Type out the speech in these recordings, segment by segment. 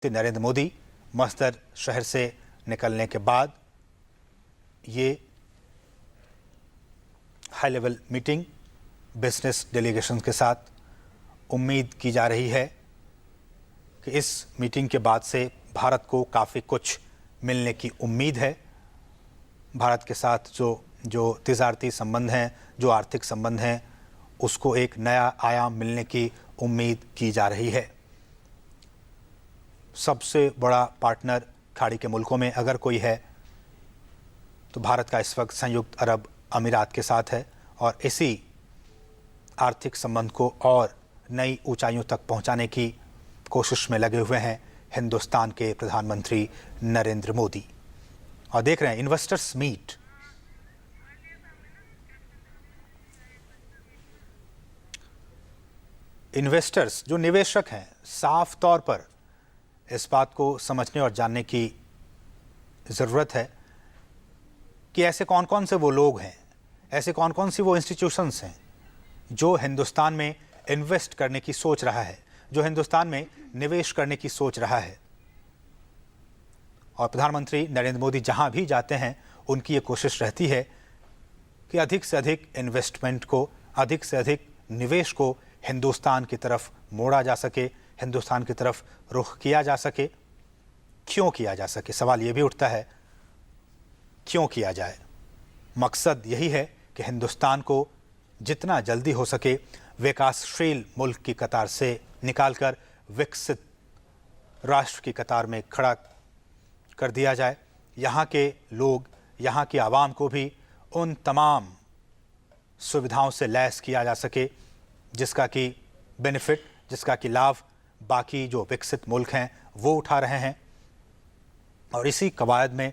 नरेंद्र मोदी मस्दर शहर से निकलने के बाद ये high level meeting business delegation के साथ उम्मीद की जा रही है कि इस मीटिंग के बाद से भारत को काफ़ी कुछ मिलने की उम्मीद है। भारत के साथ जो तिजारती संबंध हैं, जो आर्थिक संबंध हैं, उसको एक नया आयाम मिलने की उम्मीद की जा रही है। सबसे बड़ा पार्टनर खाड़ी के मुल्कों में अगर कोई है तो भारत का इस वक्त संयुक्त अरब अमीरात के साथ है और इसी आर्थिक संबंध को और नई ऊंचाइयों तक पहुंचाने की कोशिश में लगे हुए हैं हिंदुस्तान के प्रधानमंत्री नरेंद्र मोदी। और देख रहे हैं इन्वेस्टर्स मीट। इन्वेस्टर्स जो निवेशक हैं साफ तौर पर इस बात को समझने और जानने की ज़रूरत है कि ऐसे कौन कौन से वो लोग हैं, ऐसे कौन कौन सी वो इंस्टीट्यूशंस हैं जो हिंदुस्तान में इन्वेस्ट करने की सोच रहा है, जो हिंदुस्तान में निवेश करने की सोच रहा है। और प्रधानमंत्री नरेंद्र मोदी जहां भी जाते हैं उनकी ये कोशिश रहती है कि अधिक से अधिक इन्वेस्टमेंट को, अधिक से अधिक निवेश को हिंदुस्तान की तरफ मोड़ा जा सके, हिंदुस्तान की तरफ रुख किया जा सके। क्यों किया जा सके, सवाल ये भी उठता है क्यों किया जाए। मकसद यही है कि हिंदुस्तान को जितना जल्दी हो सके विकासशील मुल्क की कतार से निकालकर विकसित राष्ट्र की कतार में खड़ा कर दिया जाए। यहाँ के लोग, यहाँ की आवाम को भी उन तमाम सुविधाओं से लैस किया जा सके जिसका कि बेनिफिट, जिसका कि लाभ बाकी जो विकसित मुल्क हैं वो उठा रहे हैं। और इसी कवायद में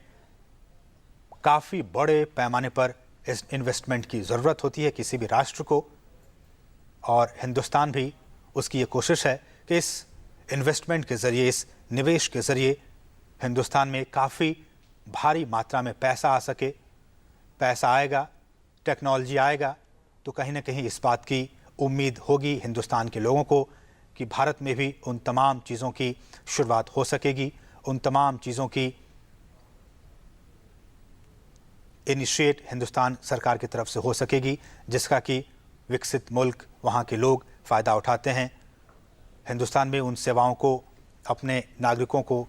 काफ़ी बड़े पैमाने पर इस इन्वेस्टमेंट की ज़रूरत होती है किसी भी राष्ट्र को, और हिंदुस्तान भी उसकी ये कोशिश है कि इस इन्वेस्टमेंट के ज़रिए, इस निवेश के ज़रिए हिंदुस्तान में काफ़ी भारी मात्रा में पैसा आ सके। पैसा आएगा, टेक्नोलॉजी आएगा तो कहीं ना कहीं इस बात की उम्मीद होगी हिंदुस्तान के लोगों को कि भारत में भी उन तमाम चीज़ों की शुरुआत हो सकेगी, उन तमाम चीज़ों की इनिशिएट हिंदुस्तान सरकार की तरफ से हो सकेगी जिसका कि विकसित मुल्क, वहाँ के लोग फ़ायदा उठाते हैं। हिंदुस्तान में उन सेवाओं को अपने नागरिकों को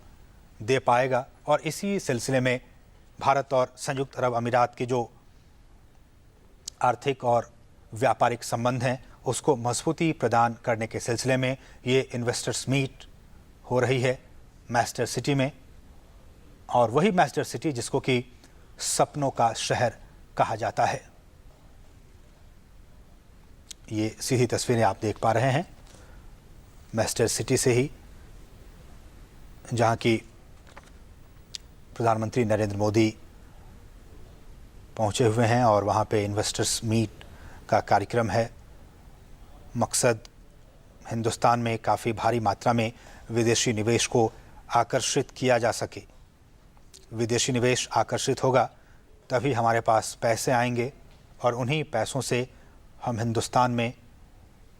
दे पाएगा। और इसी सिलसिले में भारत और संयुक्त अरब अमीरात के जो आर्थिक और व्यापारिक संबंध हैं उसको मजबूती प्रदान करने के सिलसिले में ये इन्वेस्टर्स मीट हो रही है मैस्टर सिटी में। और वही मैस्टर सिटी जिसको कि सपनों का शहर कहा जाता है। ये सीधी तस्वीरें आप देख पा रहे हैं मैस्टर सिटी से ही, जहां की प्रधानमंत्री नरेंद्र मोदी पहुंचे हुए हैं और वहां पे इन्वेस्टर्स मीट का कार्यक्रम है। मकसद हिंदुस्तान में काफ़ी भारी मात्रा में विदेशी निवेश को आकर्षित किया जा सके। विदेशी निवेश आकर्षित होगा तभी हमारे पास पैसे आएंगे और उन्हीं पैसों से हम हिंदुस्तान में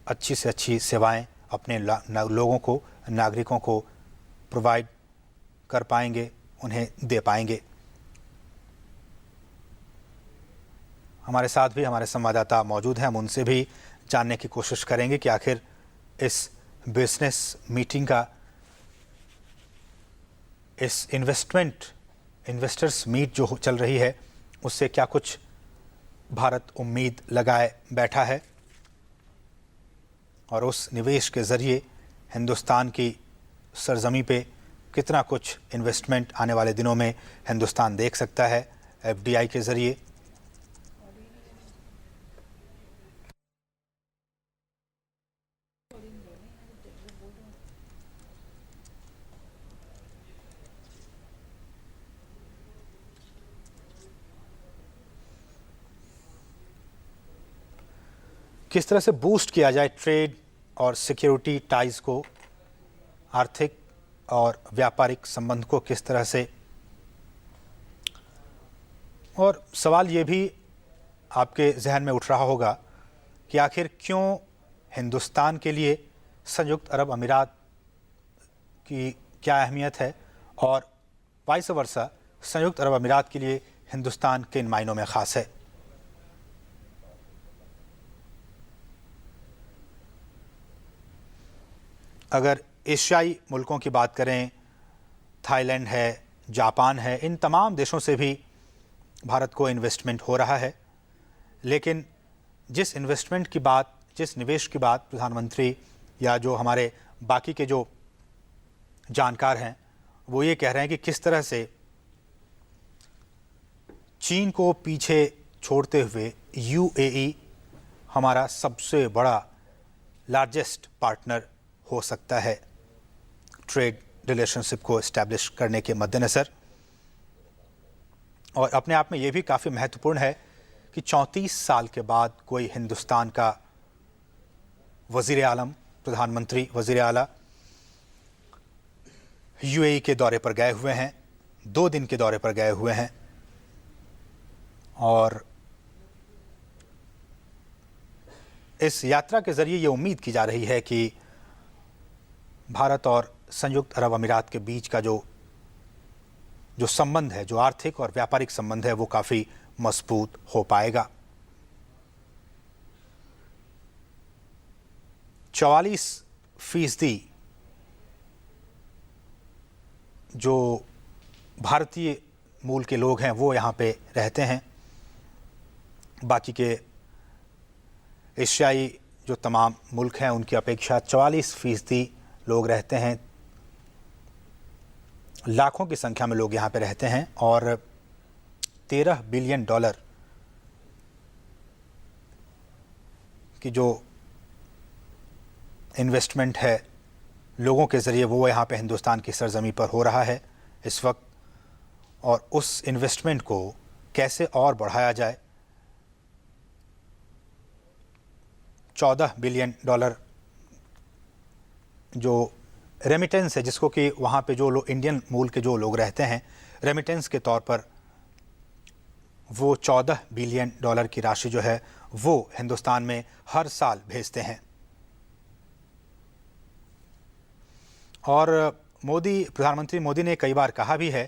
अच्छी से अच्छी सेवाएं अपने लोगों को, नागरिकों को प्रोवाइड कर पाएंगे, उन्हें दे पाएंगे। हमारे साथ भी हमारे संवाददाता मौजूद हैं, हम उनसे भी जानने की कोशिश करेंगे कि आखिर इस बिजनेस मीटिंग का, इस इन्वेस्टर्स मीट जो चल रही है उससे क्या कुछ भारत उम्मीद लगाए बैठा है और उस निवेश के ज़रिए हिंदुस्तान की सरजमी पे कितना कुछ इन्वेस्टमेंट आने वाले दिनों में हिंदुस्तान देख सकता है एफडीआई के ज़रिए। किस तरह से बूस्ट किया जाए ट्रेड और सिक्योरिटी टाइज को, आर्थिक और व्यापारिक संबंध को किस तरह से। और सवाल ये भी आपके जहन में उठ रहा होगा कि आखिर क्यों हिंदुस्तान के लिए संयुक्त अरब अमीरात की क्या अहमियत है और वाइस वर्सा संयुक्त अरब अमीरात के लिए हिंदुस्तान किन मायनों में ख़ास है। अगर एशियाई मुल्कों की बात करें, थाईलैंड है, जापान है, इन तमाम देशों से भी भारत को इन्वेस्टमेंट हो रहा है। लेकिन जिस इन्वेस्टमेंट की बात, जिस निवेश की बात प्रधानमंत्री या जो हमारे बाकी के जो जानकार हैं वो ये कह रहे हैं कि किस तरह से चीन को पीछे छोड़ते हुए यूएई हमारा सबसे बड़ा लार्जेस्ट पार्टनर हो सकता है ट्रेड रिलेशनशिप को इस्टेब्लिश करने के मद्देनज़र। और अपने आप में ये भी काफ़ी महत्वपूर्ण है कि 34 साल के बाद कोई हिंदुस्तान का वज़ीर आलम, प्रधानमंत्री, वज़ीर आला यूएई के दौरे पर गए हुए हैं, 2 दिन के दौरे पर गए हुए हैं। और इस यात्रा के ज़रिए ये उम्मीद की जा रही है कि भारत और संयुक्त अरब अमीरात के बीच का जो संबंध है, जो आर्थिक और व्यापारिक संबंध है, वो काफ़ी मजबूत हो पाएगा। 44% जो भारतीय मूल के लोग हैं वो यहाँ पे रहते हैं। बाकी के एशियाई जो तमाम मुल्क हैं उनकी अपेक्षा 44% लोग रहते हैं। लाखों की संख्या में लोग यहाँ पे रहते हैं और $13 बिलियन की जो इन्वेस्टमेंट है लोगों के ज़रिए वो यहाँ पे हिंदुस्तान की सरजमी पर हो रहा है इस वक्त। और उस इन्वेस्टमेंट को कैसे और बढ़ाया जाए, $14 बिलियन जो रेमिटेंस है, जिसको कि वहाँ पे जो लोग इंडियन मूल के जो लोग रहते हैं, रेमिटेंस के तौर पर वो $14 बिलियन की राशि जो है वो हिंदुस्तान में हर साल भेजते हैं। और प्रधानमंत्री मोदी ने कई बार कहा भी है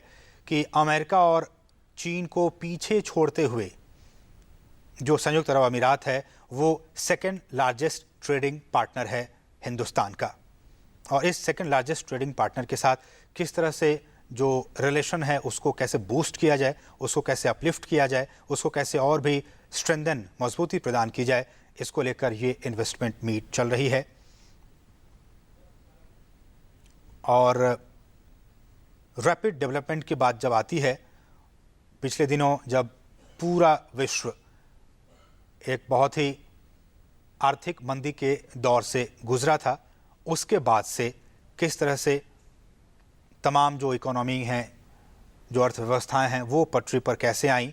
कि अमेरिका और चीन को पीछे छोड़ते हुए जो संयुक्त अरब अमीरात है वो सेकंड लार्जेस्ट ट्रेडिंग पार्टनर है हिंदुस्तान का। और इस सेकंड लार्जेस्ट ट्रेडिंग पार्टनर के साथ किस तरह से जो रिलेशन है उसको कैसे बूस्ट किया जाए, उसको कैसे अपलिफ्ट किया जाए, उसको कैसे और भी स्ट्रेंथन, मजबूती प्रदान की जाए, इसको लेकर ये इन्वेस्टमेंट मीट चल रही है। और रैपिड डेवलपमेंट की बात जब आती है, पिछले दिनों जब पूरा विश्व एक बहुत ही आर्थिक मंदी के दौर से गुजरा था, उसके बाद से किस तरह से तमाम जो इकोनॉमी हैं, जो अर्थव्यवस्थाएं हैं, वो पटरी पर कैसे आईं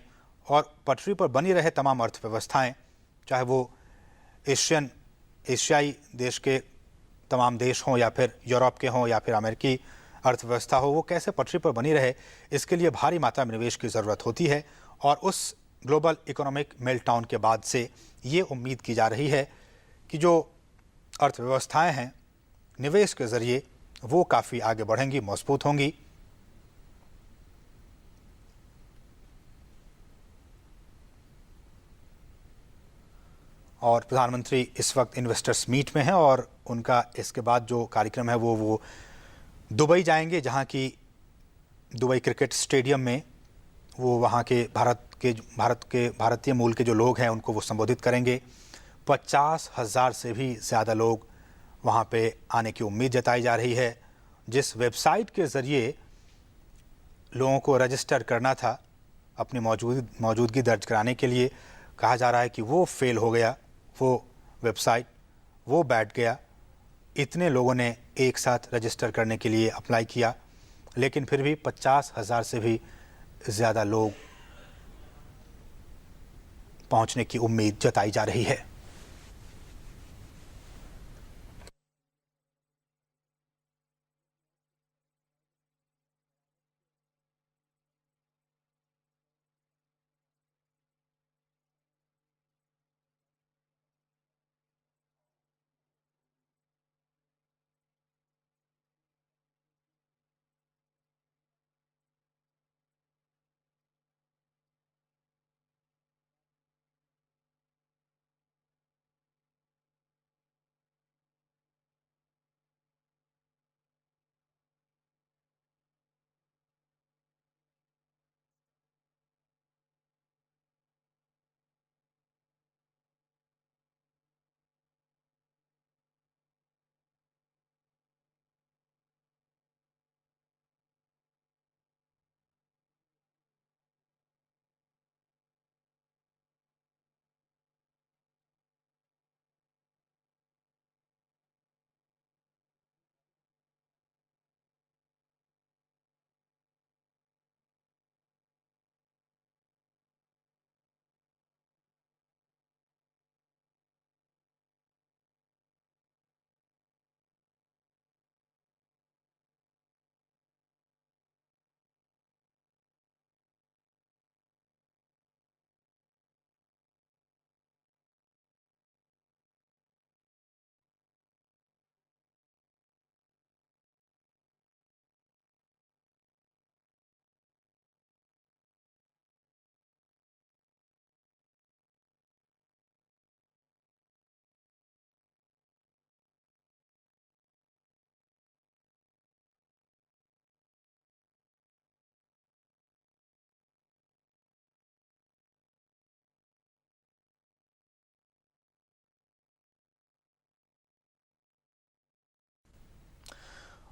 और पटरी पर बनी रहे तमाम अर्थव्यवस्थाएं, चाहे वो एशियाई देश के तमाम देश हों या फिर यूरोप के हों या फिर अमेरिकी अर्थव्यवस्था हो, वो कैसे पटरी पर बनी रहे, इसके लिए भारी मात्रा में निवेश की ज़रूरत होती है। और उस ग्लोबल इकोनॉमिक मेल्टडाउन के बाद से ये उम्मीद की जा रही है कि जो अर्थव्यवस्थाएं हैं निवेश के ज़रिए वो काफ़ी आगे बढ़ेंगी, मजबूत होंगी। और प्रधानमंत्री इस वक्त इन्वेस्टर्स मीट में हैं और उनका इसके बाद जो कार्यक्रम है वो दुबई जाएंगे, जहां की दुबई क्रिकेट स्टेडियम में वो वहां के भारतीय मूल के जो लोग हैं उनको वो संबोधित करेंगे। 50,000 से भी ज़्यादा लोग वहां पे आने की उम्मीद जताई जा रही है। जिस वेबसाइट के ज़रिए लोगों को रजिस्टर करना था अपनी मौजूदगी दर्ज कराने के लिए, कहा जा रहा है कि वो फेल हो गया, वो वेबसाइट वो बैठ गया। इतने लोगों ने एक साथ रजिस्टर करने के लिए अप्लाई किया, लेकिन फिर भी 50,000 से भी ज़्यादा लोग पहुंचने की उम्मीद जताई जा रही है।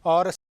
और